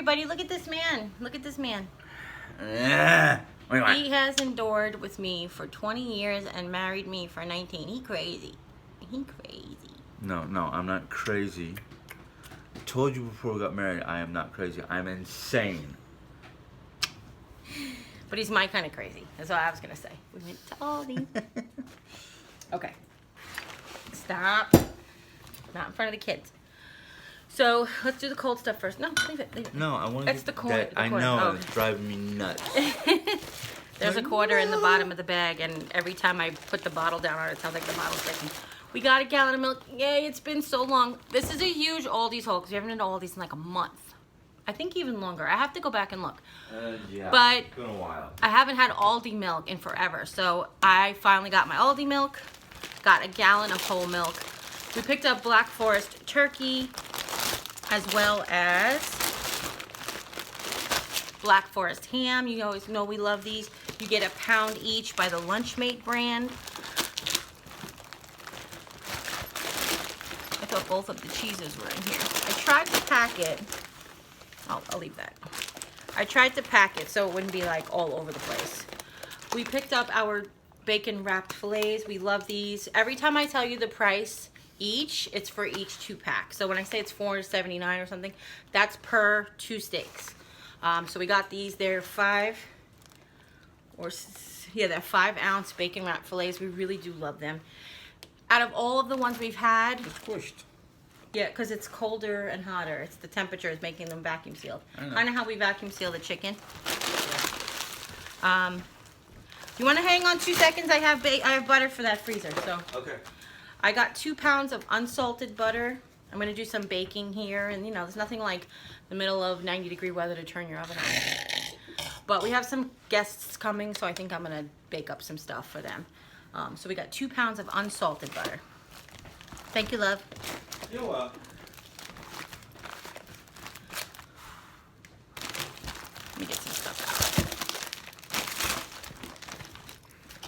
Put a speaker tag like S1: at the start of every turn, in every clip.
S1: everybody. Look at this man. Look at this man. He has endured with me for 20 years and married me for 19. He crazy. He crazy.
S2: No, I'm not crazy. I told you before we got married, I am not crazy. I'm insane.
S1: But he's my kind of crazy. That's what I was going to say. We went to Aldi. Okay. Stop. Not in front of the kids. So, let's do the cold stuff first. No, leave it.
S2: No, I want to
S1: It's the corn.
S2: I know, it's driving me nuts.
S1: There's a quarter in the bottom of the bag, and every time I put the bottle down on it, it sounds like the bottle's breaking. We got a gallon of milk. Yay, it's been so long. This is a huge Aldi's haul, because we haven't been to Aldi's in like a month. I think even longer. I have to go back and look.
S2: Yeah,
S1: but
S2: it's been a while.
S1: I haven't had Aldi milk in forever, so I finally got my Aldi milk. Got a gallon of whole milk. We picked up Black Forest turkey, as well as Black Forest ham. You always know we love these. You get a pound each by the Lunchmate brand. I thought both of the cheeses were in here. I tried to pack it. I'll leave that. I tried to pack it so it wouldn't be like all over the place. We picked up our bacon wrapped fillets. We love these. Every time I tell you the price each, it's for each 2-pack. So when I say it's $4.79 or something, that's per 2 steaks. So we got these. They're 5-ounce bacon wrapped fillets. We really do love them. Out of all of the ones we've had,
S2: It's squished.
S1: yeah, because it's colder and hotter. It's the temperature is making them vacuum sealed. Kind of how we vacuum seal the chicken. You want to hang on 2 seconds? I have butter for that freezer. So
S2: Okay.
S1: I got 2 pounds of unsalted butter. I'm going to do some baking here, and you know, there's nothing like the middle of 90-degree weather to turn your oven on. But we have some guests coming, so I think I'm going to bake up some stuff for them. So we got 2 pounds of unsalted butter. Thank you, love.
S2: You're welcome.
S1: Let me get some stuff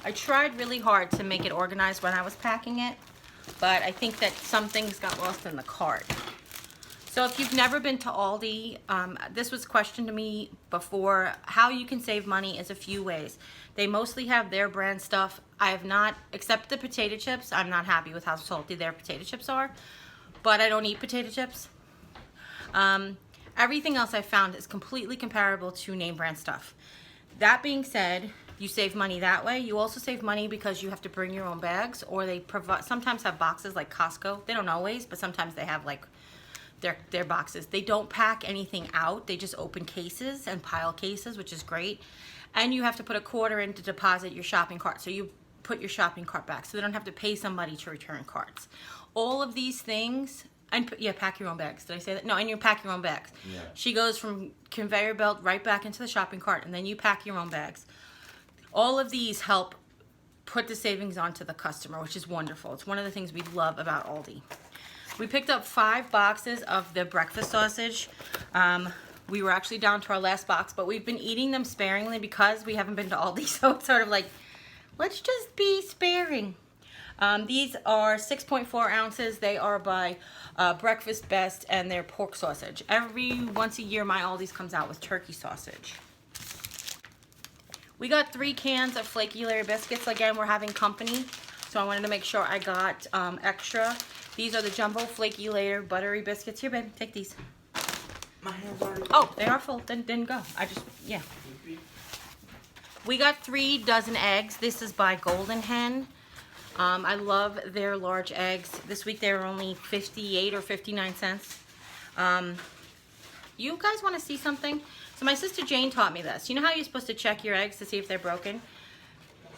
S1: out. I tried really hard to make it organized when I was packing it, but I think that some things got lost in the cart. So if you've never been to Aldi, this was questioned to me before. How you can save money is a few ways. They mostly have their brand stuff. I have not, except the potato chips, I'm not happy with how salty their potato chips are, but I don't eat potato chips. Everything else I found is completely comparable to name brand stuff. That being said, you save money that way. You also save money because you have to bring your own bags, or they provide, sometimes have boxes like Costco. They don't always, but sometimes they have like their boxes. They don't pack anything out. They just open cases and pile cases, which is great. And you have to put a quarter in to deposit your shopping cart. So you put your shopping cart back, so they don't have to pay somebody to return carts. All of these things, and yeah, pack your own bags. Did I say that? No, and you pack your own bags.
S2: Yeah.
S1: She goes from conveyor belt right back into the shopping cart, and then you pack your own bags. All of these help put the savings onto the customer, which is wonderful. It's one of the things we love about Aldi. We picked up 5 boxes of the breakfast sausage. We were actually down to our last box, but we've been eating them sparingly because we haven't been to Aldi, so it's sort of like, let's just be sparing. These are 6.4 ounces. They are by Breakfast Best, and they're pork sausage. Once a year, my Aldi's comes out with turkey sausage. We got 3 cans of flaky layer biscuits. Again, we're having company, so I wanted to make sure I got extra. These are the jumbo flaky layer buttery biscuits. Here, babe, take these.
S2: My hands already.
S1: Oh, they are full. Then go. Yeah. We got 3 dozen eggs. This is by Golden Hen. I love their large eggs. This week they were only 58 or 59 cents. You guys want to see something? So my sister Jane taught me this. You know how you're supposed to check your eggs to see if they're broken?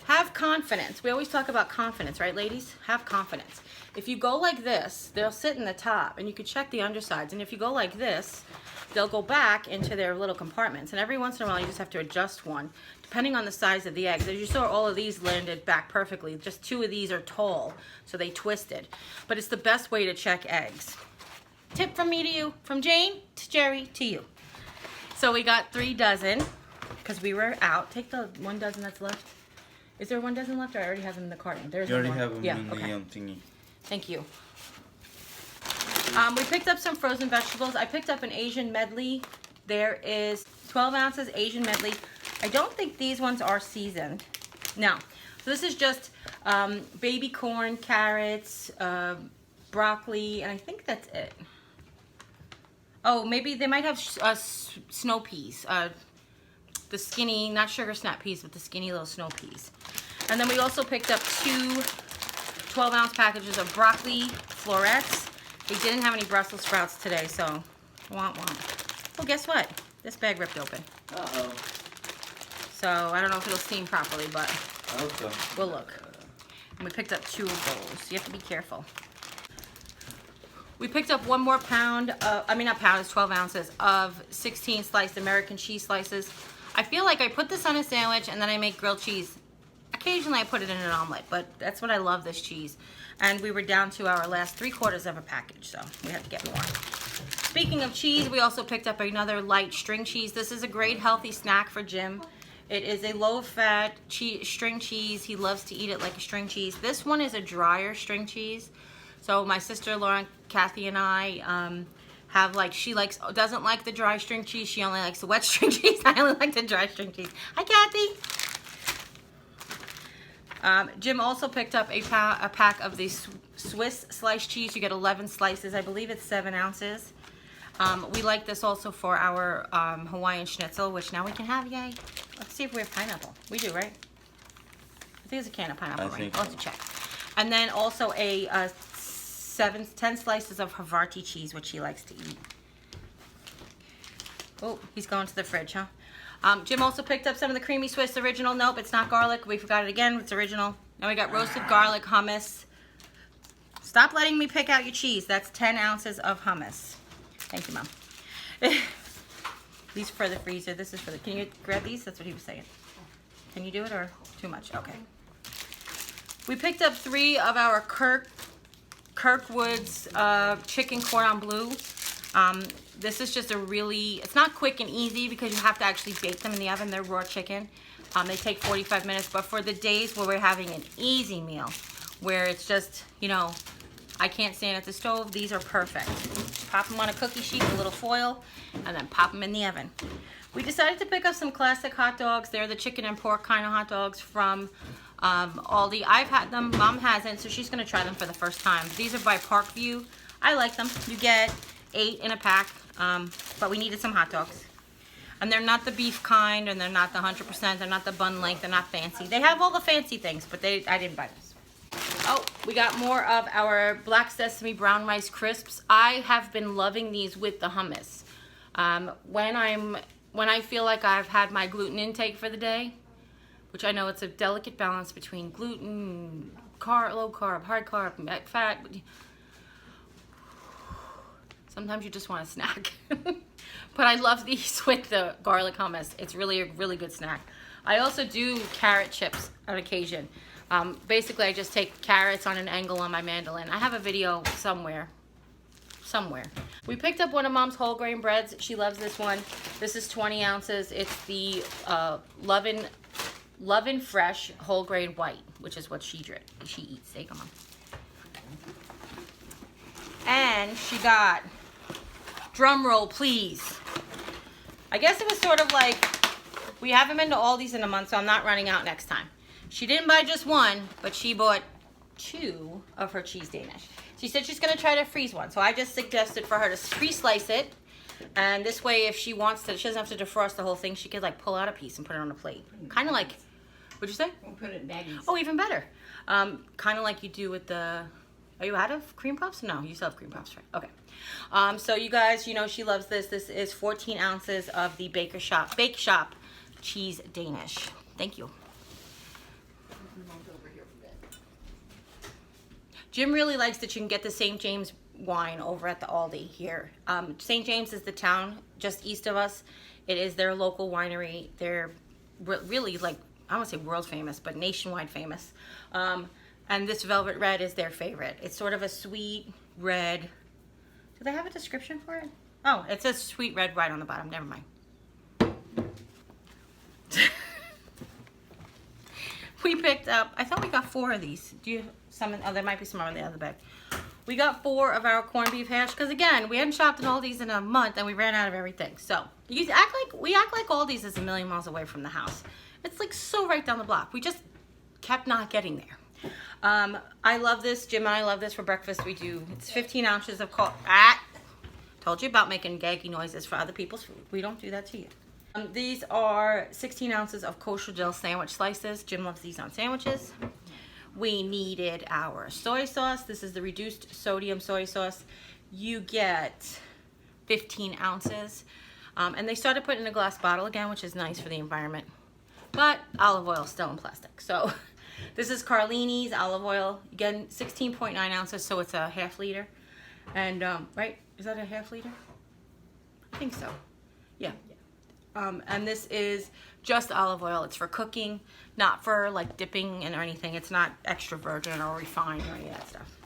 S1: Have confidence. We always talk about confidence, right, ladies? Have confidence. If you go like this, they'll sit in the top, and you can check the undersides. And if you go like this, they'll go back into their little compartments. And every once in a while, you just have to adjust one, depending on the size of the eggs. As you saw, all of these landed back perfectly. Just 2 of these are tall, so they twisted. But it's the best way to check eggs. Tip from me to you, from Jane to Jerry to you. So we got 3 dozen, because we were out. Take the 1 dozen that's left. Is there 1 dozen left, or I already have them in the carton? There's
S2: You already
S1: one.
S2: have them
S1: Yeah,
S2: in the
S1: okay.
S2: thingy.
S1: Thank you. We picked up some frozen vegetables. I picked up an Asian medley There is 12 ounces Asian medley. I don't think these ones are seasoned. No. So this is just baby corn, carrots, broccoli, and I think that's it. Oh, maybe they might have snow peas. The skinny, not sugar snap peas, but the skinny little snow peas. And then we also picked up two 12-ounce packages of broccoli florets. They didn't have any Brussels sprouts today, so womp womp. Well, guess what? This bag ripped open.
S2: Uh-oh.
S1: So I don't know if it'll steam properly, but
S2: I hope so.
S1: we'll look. And we picked up 2 of those. You have to be careful. We picked up 1 more pound, not pound, it's 12 ounces of 16 sliced American cheese slices. I feel like I put this on a sandwich and then I make grilled cheese. Occasionally I put it in an omelet, but that's what I love, this cheese. And we were down to our last 3/4 of a package, so we had to get more. Speaking of cheese, we also picked up another light string cheese. This is a great healthy snack for Jim. It is a low-fat string cheese. He loves to eat it like a string cheese. This one is a drier string cheese. So my sister Lauren, Kathy, and I she doesn't like the dry string cheese. She only likes the wet string cheese. I only like the dry string cheese. Hi, Kathy. Jim also picked up a pack of the Swiss sliced cheese. You get 11 slices. I believe it's 7 ounces. We like this also for our Hawaiian schnitzel, which now we can have. Yay. Let's see if we have pineapple. We do, right? I think there's a can of pineapple, right? I'll have to check. And then also a 10 slices of Havarti cheese, which he likes to eat. Oh, he's going to the fridge, huh? Jim also picked up some of the creamy Swiss original. Nope, it's not garlic. We forgot it again. It's original. Now we got roasted garlic hummus. Stop letting me pick out your cheese. That's 10 ounces of hummus. Thank you, Mom. These are for the freezer. This is for the... Can you grab these? That's what he was saying. Can you do it or too much? Okay. We picked up 3 of our Kirkwood's chicken cordon bleu. This is just a really... It's not quick and easy because you have to actually bake them in the oven. They're raw chicken. They take 45 minutes. But for the days where we're having an easy meal, where it's just, you know, I can't stand at the stove, these are perfect. Pop them on a cookie sheet with a little foil, and then pop them in the oven. We decided to pick up some classic hot dogs. They're the chicken and pork kind of hot dogs from Aldi. I've had them, Mom hasn't, so she's gonna try them for the first time. These are by Parkview. I like them. You get 8 in a pack, but we needed some hot dogs. And they're not the beef kind, and they're not the 100%, they're not the bun length, they're not fancy. They have all the fancy things, but I didn't buy those. Oh, we got more of our black sesame brown rice crisps. I have been loving these with the hummus. When I feel like I've had my gluten intake for the day, which I know it's a delicate balance between gluten, low carb, high carb, fat. Sometimes you just want a snack. But I love these with the garlic hummus. It's really a really good snack. I also do carrot chips on occasion. Basically, I just take carrots on an angle on my mandolin. I have a video somewhere. We picked up one of Mom's whole grain breads. She loves this one. This is 20 ounces. It's the Lovin' Fresh whole grain white, which is what she eats. There you go, Mom. And she got, drum roll please. I guess it was sort of like, we haven't been to Aldi's in a month, so I'm not running out next time. She didn't buy just 1, but she bought 2 of her cheese Danish. She said she's gonna try to freeze one, so I just suggested for her to pre-slice it, and this way if she wants to, she doesn't have to defrost the whole thing, she could like pull out a piece and put it on a plate. Kind of like, what'd you say?
S3: We'll put it in baggies.
S1: Oh, even better. Kind of like you do with the, are you out of cream puffs? No, you still have cream puffs, right? Okay. So you guys, you know she loves this. This is 14 ounces of the Bake Shop cheese Danish. Thank you. Jim really likes that you can get the St. James wine over at the Aldi here. St. James is the town just east of us. It is their local winery. They're really, like, I won't say world famous, but nationwide famous. And this Velvet Red is their favorite. It's sort of a sweet red. Do they have a description for it? Oh, it says sweet red right on the bottom. Never mind. We picked up, I thought we got 4 of these. Do you, oh, there might be some more in the other bag. We got 4 of our corned beef hash because again, we hadn't shopped in Aldi's in a month and we ran out of everything. So we act like Aldi's is a million miles away from the house. It's like so right down the block. We just kept not getting there. I love this. Jim and I love this for breakfast. It's 15 ounces of told you about making gaggy noises for other people's food. We don't do that to you. These are 16 ounces of kosher dill sandwich slices. Jim loves these on sandwiches. We needed our soy sauce. This is the reduced sodium soy sauce. You get 15 ounces. And they started putting in a glass bottle again, which is nice for the environment. But olive oil is still in plastic. So this is Carlini's olive oil. Again, 16.9 ounces, so it's a half liter. And, right? Is that a half liter? I think so. Yeah. And this is just olive oil. It's for cooking, not for like dipping and or anything. It's not extra virgin or refined or any of that stuff.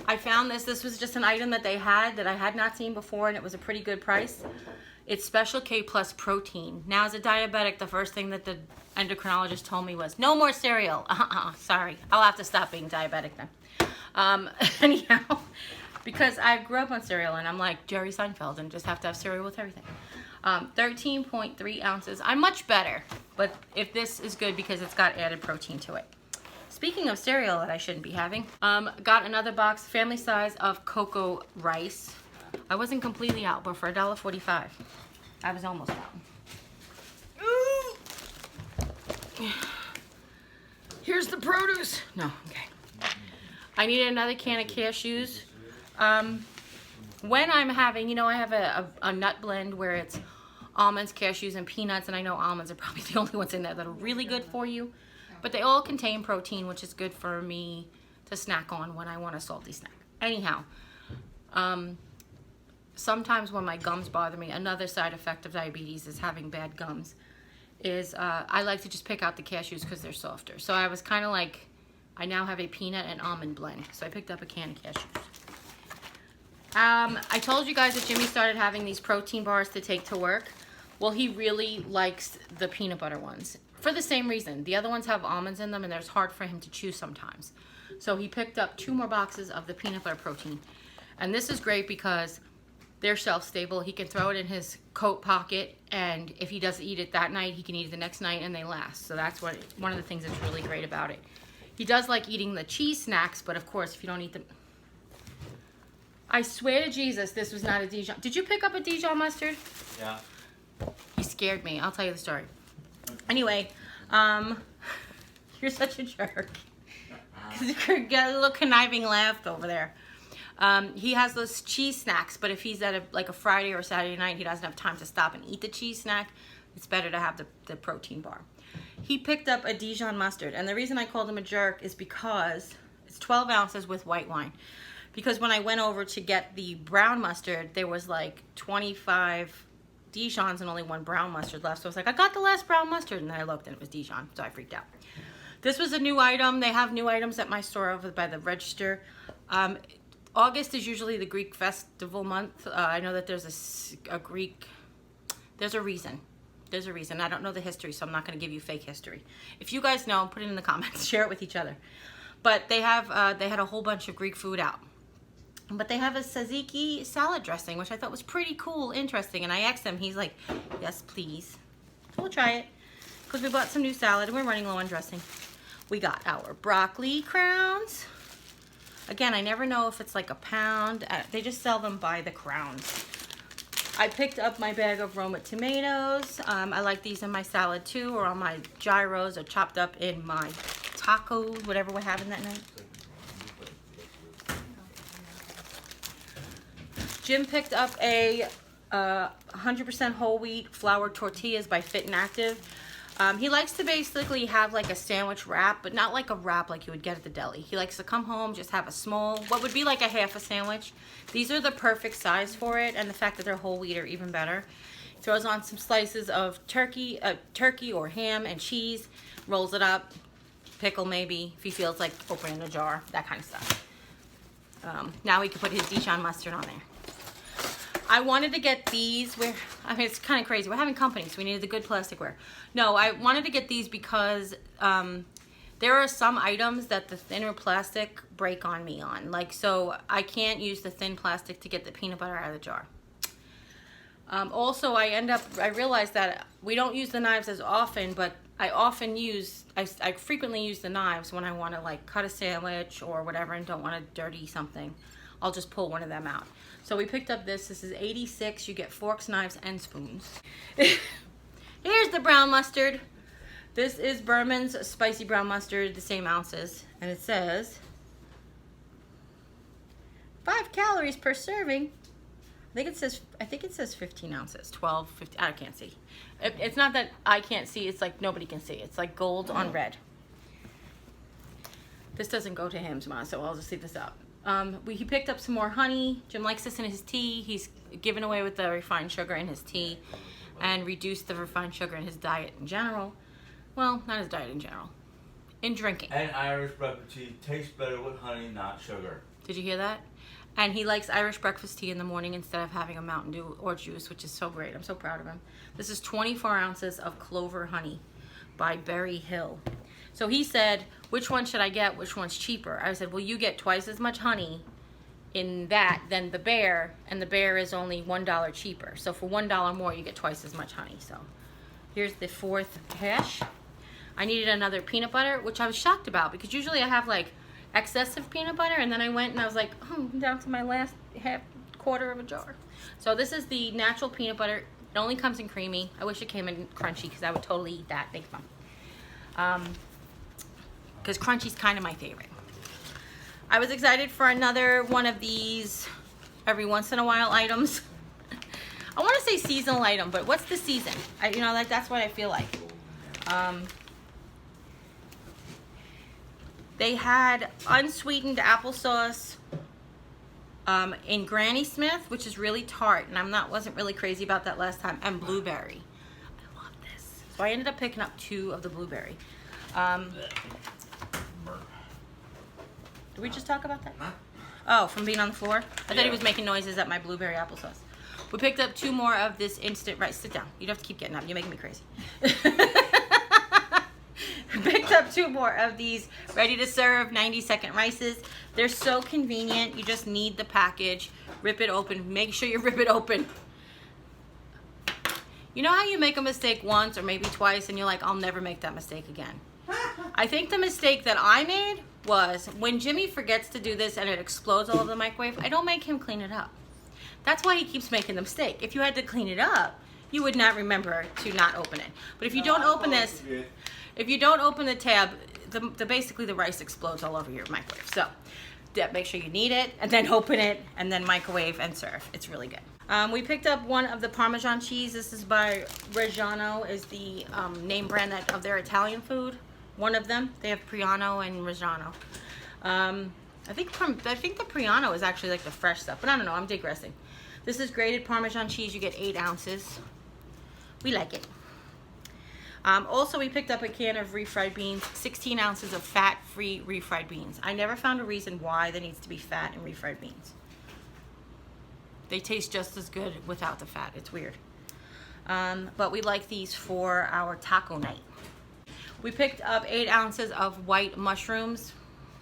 S1: I found this. This was just an item that they had that I had not seen before, and it was a pretty good price. It's Special K Plus protein. Now, as a diabetic, the first thing that the endocrinologist told me was, no more cereal. Sorry. I'll have to stop being diabetic then. Anyhow, because I grew up on cereal, and I'm like Jerry Seinfeld and just have to have cereal with everything. 13.3 ounces. I'm much better, but if this is good because it's got added protein to it. Speaking of cereal that I shouldn't be having, got another box, family size of cocoa rice. I wasn't completely out, but for $1.45, I was almost out. Here's the produce. No, okay. I needed another can of cashews. When I'm having, I have a nut blend where it's almonds, cashews, and peanuts, and I know almonds are probably the only ones in there that are really good for you, but they all contain protein, which is good for me to snack on when I want a salty snack. Anyhow, sometimes when my gums bother me, another side effect of diabetes is having bad gums, is I like to just pick out the cashews because they're softer. So I was kind of like, I now have a peanut and almond blend, so I picked up a can of cashews. I told you guys that Jimmy started having these protein bars to take to work. Well, he really likes the peanut butter ones for the same reason. The other ones have almonds in them, and it's hard for him to chew sometimes. So he picked up 2 more boxes of the peanut butter protein. And this is great because they're shelf-stable. He can throw it in his coat pocket, and if he doesn't eat it that night, he can eat it the next night, and they last. So that's one of the things that's really great about it. He does like eating the cheese snacks, but of course, if you don't eat them... I swear to Jesus, this was not a Dijon. Did you pick up a Dijon mustard?
S2: Yeah.
S1: You scared me. I'll tell you the story. Anyway, you're such a jerk. You got a little conniving laugh over there. He has those cheese snacks, but if he's at a Friday or Saturday night, he doesn't have time to stop and eat the cheese snack. It's better to have the protein bar. He picked up a Dijon mustard, and the reason I called him a jerk is because it's 12 ounces with white wine. Because when I went over to get the brown mustard, there was like 25 Dijons and only 1 brown mustard left. So I was like, I got the last brown mustard, and then I looked and it was Dijon, so I freaked out. This was a new item. They have new items at my store over by the register. August is usually the Greek festival month. I know that there's there's a reason. There's a reason. I don't know the history, so I'm not going to give you fake history. If you guys know, put it in the comments. Share it with each other. But they had a whole bunch of Greek food out. But they have a tzatziki salad dressing, which I thought was pretty cool, interesting. And I asked him, he's like, yes, please. We'll try it. Because we bought some new salad and we're running low on dressing. We got our broccoli crowns. Again, I never know if it's like a pound. They just sell them by the crowns. I picked up my bag of Roma tomatoes. I like these in my salad too, or on my gyros, or chopped up in my tacos, whatever we're having that night. Jim picked up a 100% whole wheat flour tortillas by Fit and Active. He likes to basically have like a sandwich wrap, but not like a wrap like you would get at the deli. He likes to come home, just have a small, what would be like a half a sandwich. These are the perfect size for it, and the fact that they're whole wheat are even better. He throws on some slices of turkey or ham and cheese, rolls it up, pickle maybe, if he feels like opening a jar, that kind of stuff. Now he can put his Dijon mustard on there. I wanted to get these, it's kind of crazy. We're having company, so we needed the good plasticware. No, I wanted to get these because There are some items that the thinner plastic break on me on. Like, so I can't use the thin plastic to get the peanut butter out of the jar. Also, I realized that we don't use the knives as often, but I frequently use the knives when I want to like cut a sandwich or whatever and don't want to dirty something. I'll just pull one of them out. So we picked up this. This is 86. You get forks, knives, and spoons. Here's the brown mustard. This is Berman's spicy brown mustard, the same ounces. And it says 5 calories per serving. I think it says 15 ounces, 12, 15, I can't see. It's not that I can't see, it's like nobody can see. It's like gold on red. This doesn't go to him, Ma, so I'll just leave this out. He picked up some more honey. Jim likes this in his tea. He's given away with the refined sugar in his tea and reduced the refined sugar in his diet in general. Well, not his diet in general. In drinking.
S2: And Irish breakfast tea tastes better with honey, not sugar.
S1: Did you hear that? And he likes Irish breakfast tea in the morning instead of having a Mountain Dew or juice, which is so great. I'm so proud of him. This is 24 ounces of clover honey by Berry Hill. So he said, which one should I get? Which one's cheaper? I said, well, you get twice as much honey in that than the Bear, and the Bear is only $1 cheaper. So for $1 more, you get twice as much honey. So here's the 4th hash. I needed another peanut butter, which I was shocked about because usually I have like excessive peanut butter, and then I went and I was like, oh, I'm down to my last quarter of a jar. So this is the natural peanut butter. It only comes in creamy. I wish it came in crunchy because I would totally eat that. Thanks, Mom. Because crunchy's kind of my favorite. I was excited for another one of these every once in a while items. I want to say seasonal item, but what's the season? Like that's what I feel like. They had unsweetened applesauce in Granny Smith, which is really tart, and wasn't really crazy about that last time, and blueberry. I love this. So I ended up picking up 2 of the blueberry. Did we just talk about that? Oh, from being on the floor? I thought he was making noises at my blueberry applesauce. We picked up 2 more of this instant rice. Sit down. You don't have to keep getting up. You're making me crazy. Picked up 2 more of these ready to serve 90-second rices. They're so convenient. You just need the package. Rip it open. Make sure you rip it open. You know how you make a mistake once or maybe twice and you're like, I'll never make that mistake again. I think the mistake that I made was when Jimmy forgets to do this and it explodes all over the microwave, I don't make him clean it up. That's why he keeps making the mistake. If you had to clean it up, you would not remember to not open it. But if you don't open this, if you don't open the tab, basically the rice explodes all over your microwave. So make sure you knead it and then open it and then microwave and serve. It's really good. We picked up one of the Parmesan cheese. This is by Reggiano, is the name brand of their Italian food. One of them. They have Priano and Reggiano. I think the Priano is actually like the fresh stuff, but I don't know. I'm digressing. This is grated Parmesan cheese. You get 8 ounces. We like it. Also, we picked up a can of refried beans, 16 ounces of fat-free refried beans. I never found a reason why there needs to be fat in refried beans. They taste just as good without the fat. It's weird. But we like these for our taco night. We picked up 8 ounces of white mushrooms.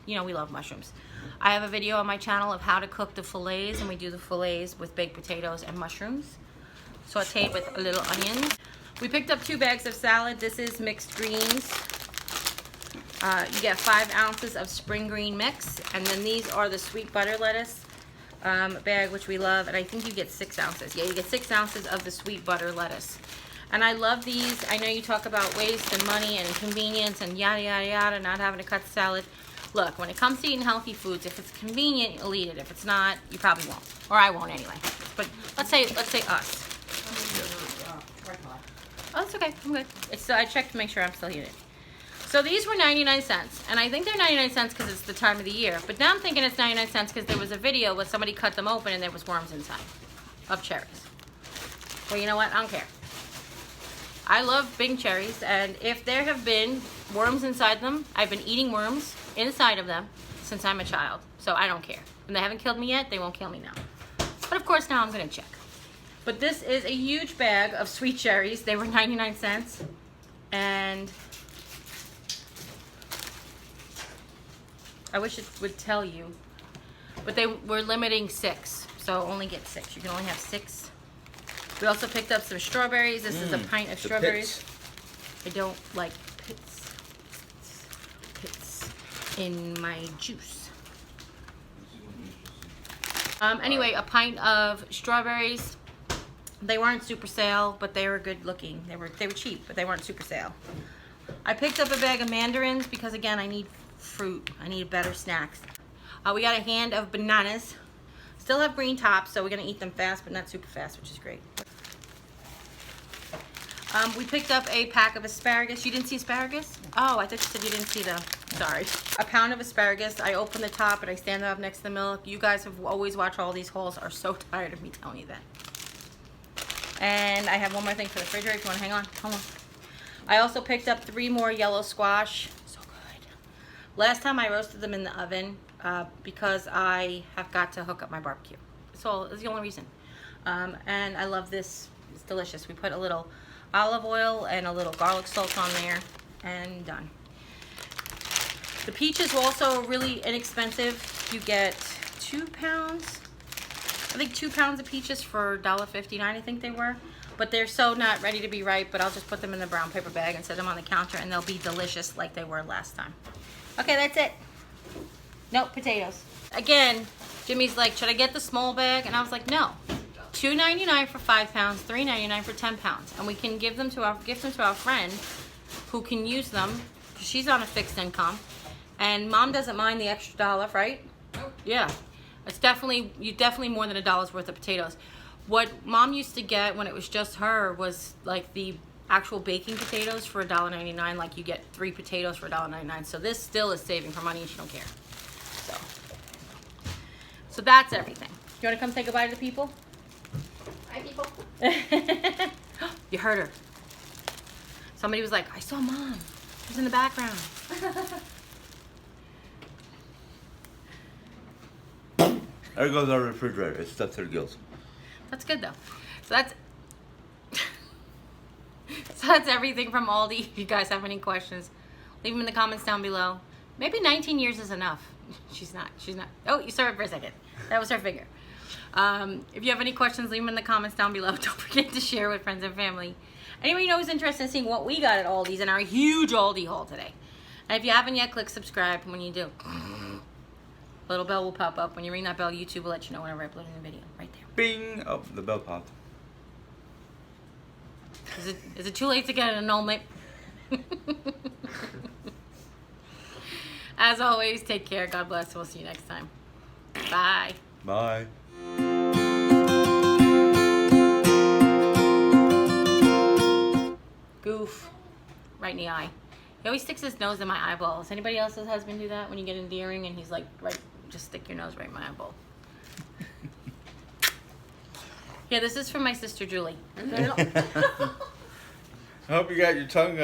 S1: You know we love mushrooms. I have a video on my channel of how to cook the fillets, and we do the fillets with baked potatoes and mushrooms, sauteed with a little onion. We picked up 2 bags of salad. This is mixed greens. You get 5 ounces of spring green mix, and then these are the sweet butter lettuce bag, which we love, and I think you get 6 ounces. Yeah, you get 6 ounces of the sweet butter lettuce. And I love these. I know you talk about waste and money and convenience and yada, yada, yada, not having to cut the salad. Look, when it comes to eating healthy foods, if it's convenient, you'll eat it. If it's not, you probably won't. Or I won't anyway. But let's say us. Oh, it's okay. I'm good. I checked to make sure I'm still eating it. So these were 99 cents. And I think they're 99 cents because it's the time of the year. But now I'm thinking it's 99 cents because there was a video where somebody cut them open and there was worms inside of cherries. Well, you know what? I don't care. I love Bing cherries, and if there have been worms inside them, I've been eating worms inside of them since I'm a child, so I don't care. And they haven't killed me yet, they won't kill me now. But of course now I'm gonna check. But this is a huge bag of sweet cherries. They were 99 cents, and I wish it would tell you. But they were limiting 6, so only get 6. You can only have 6. We also picked up some strawberries. This is a pint of strawberries. I don't like pits in my juice. Anyway, a pint of strawberries. They weren't super sale, but they were good looking. They were cheap, but they weren't super sale. I picked up a bag of mandarins because, again, I need fruit. I need better snacks. We got a hand of bananas. Still have green tops, so we're gonna eat them fast, but not super fast, which is great. We picked up a pack of asparagus. You didn't see asparagus? Oh, I thought you said you didn't see them. Sorry. A pound of asparagus. I open the top and I stand up next to the milk. You guys have always watched all these hauls. Are so tired of me telling you that. And I have one more thing for the refrigerator if you want to hang on. Hold on. I also picked up 3 more yellow squash. So good. Last time I roasted them in the oven because I have got to hook up my barbecue. So it's the only reason. And I love this. It's delicious. We put a little olive oil and a little garlic salt on there and done. The peaches were also really inexpensive. You get 2 pounds. I think 2 pounds of peaches for $1.59, I think they were. But they're so not ready to be ripe, but I'll just put them in the brown paper bag and set them on the counter and they'll be delicious like they were last time. Okay, that's it. Nope, potatoes. Again, Jimmy's like, should I get the small bag? And I was like, no. $2.99 for 5 pounds, $3.99 for 10 pounds. And we can give them to our friend who can use them because she's on a fixed income. And Mom doesn't mind the extra $1, right?
S3: Nope.
S1: Yeah. It's definitely more than $1 worth of potatoes. What Mom used to get when it was just her was like the actual baking potatoes for $1.99. Like you get 3 potatoes for $1.99. So this still is saving her money and she don't care. So that's everything. You want to come say goodbye to the people?
S3: Hi, people.
S1: You heard her. Somebody was like, I saw Mom. She's in the background.
S2: There goes our refrigerator. It's stuffed to the gills.
S1: That's good though. So that's everything from Aldi. If you guys have any questions, leave them in the comments down below. Maybe 19 years is enough. She's not. Oh, you saw it for a second. That was her finger. If you have any questions, leave them in the comments down below. Don't forget to share with friends and family. Anybody who's interested in seeing what we got at Aldi's in our huge Aldi haul today. And if you haven't yet, click subscribe. When you do, little bell will pop up. When you ring that bell, YouTube will let you know whenever I upload a new video. Right there.
S2: Bing! Oh, the bell popped.
S1: Is it too late to get an annulment? As always, take care. God bless. We'll see you next time. Bye.
S2: Bye.
S1: Goof. Right in the eye. He always sticks his nose in my eyeballs. Anybody else's husband do that when you get endearing and he's like, right, just stick your nose right in my eyeball. Yeah, this is from my sister Julie.
S2: I hope you got your tongue